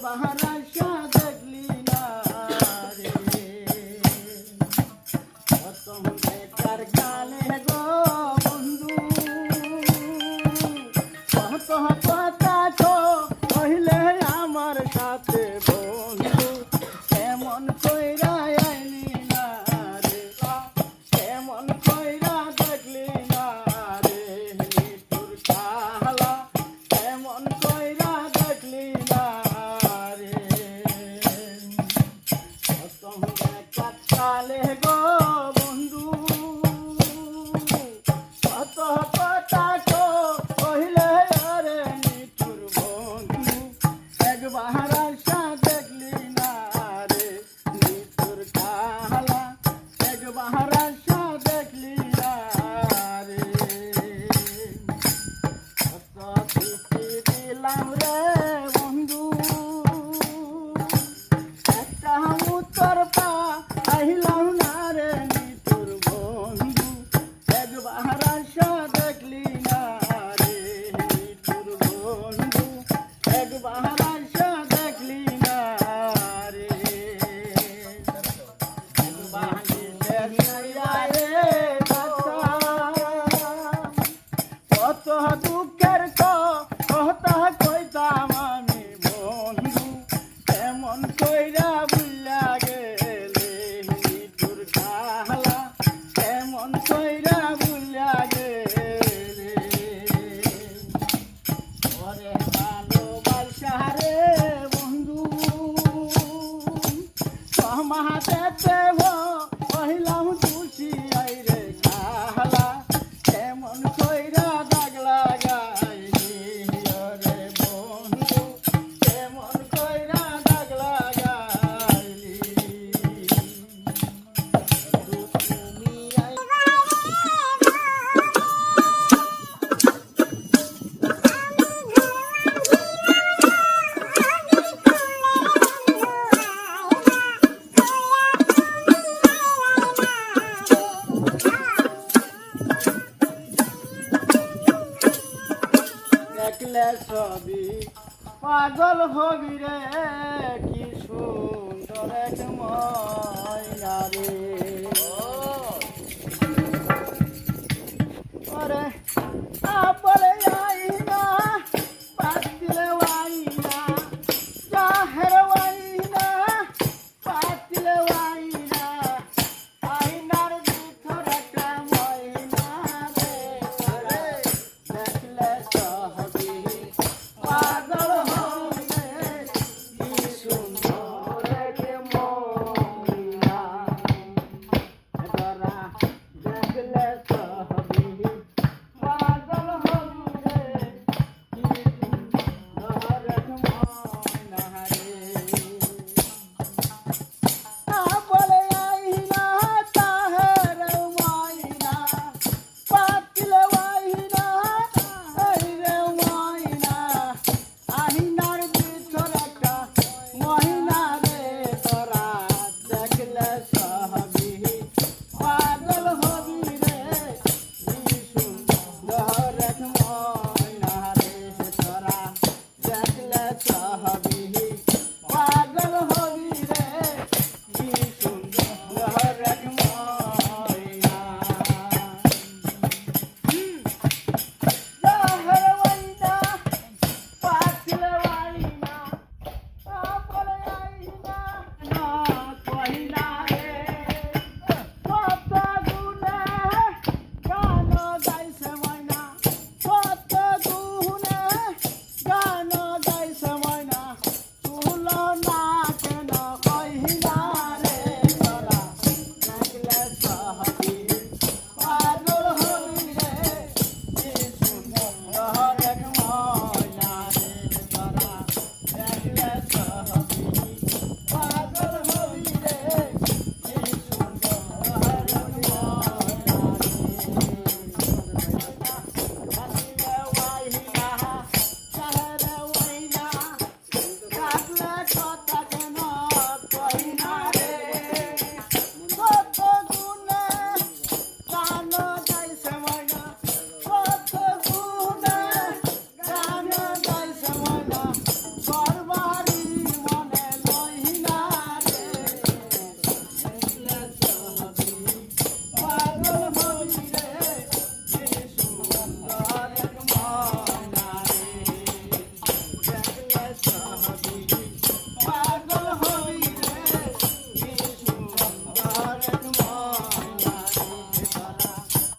বাহার আশা দেখলি না রে প্রথম দেখার কালে গো বন্ধু কত কথা তো কইলে আমার সাথে বন্ধু কেমন কইরা আইলি না রে কেমন কইরা দেখলি না রে তোর কালা কেমন কইরা দেখলি না রে প্রথম দেখা কালে গো বন্ধু কত কথা তো কইলে আরে নিঠুর বন্ধু একবার আশা দেখলি না রে নিঠুর কালা একবার আশা দেখলি না রে কত চিঠি দিলাম রে বন্ধু একটা উত্তর পাইলাম না রে নিঠুর বন্ধু একবার আশা দেখলি না রে নিঠুর বন্ধু একবার আশা দেখলি না রে কত দুঃখের কথা কইতাম আমি বন্ধু কেমন কইরা বুঝলা গেলে তোর কালা কেমন কইরা বুঝলা গেলে ওরে ভালোবাসা রে বন্ধু সমাজেতে কহিলাম খুশি আইরে কালা কেমন কইরা দাগ লাগাইলি রে বন্ধু কেমন কইরা দাগ লাগাইলি তুমি দেখলে সবই পাগল হবি রে কি সুন্দর এক ময়না রে ওরে বলে আইনা পাতিলে আইনা চাহের আইনা পাতিলে আইনা আইনার ভিতর একটা ময়না রে দেখলে সহবি পাগল হবে কি সুন্দর এক ময়না এবারা দেখলে সহবি পাগল হবে কি সুন্দর এক ময়না রে বলে আইনা তাহের মাইনা পাতিলে আইনা রে মাইনা আইনার ভিতর একটা মহিনা রে তোরা দেখলে সহবি পাগল হবি রে কি সুন্দর এক ময়না রে তোরা দেখলে সহবি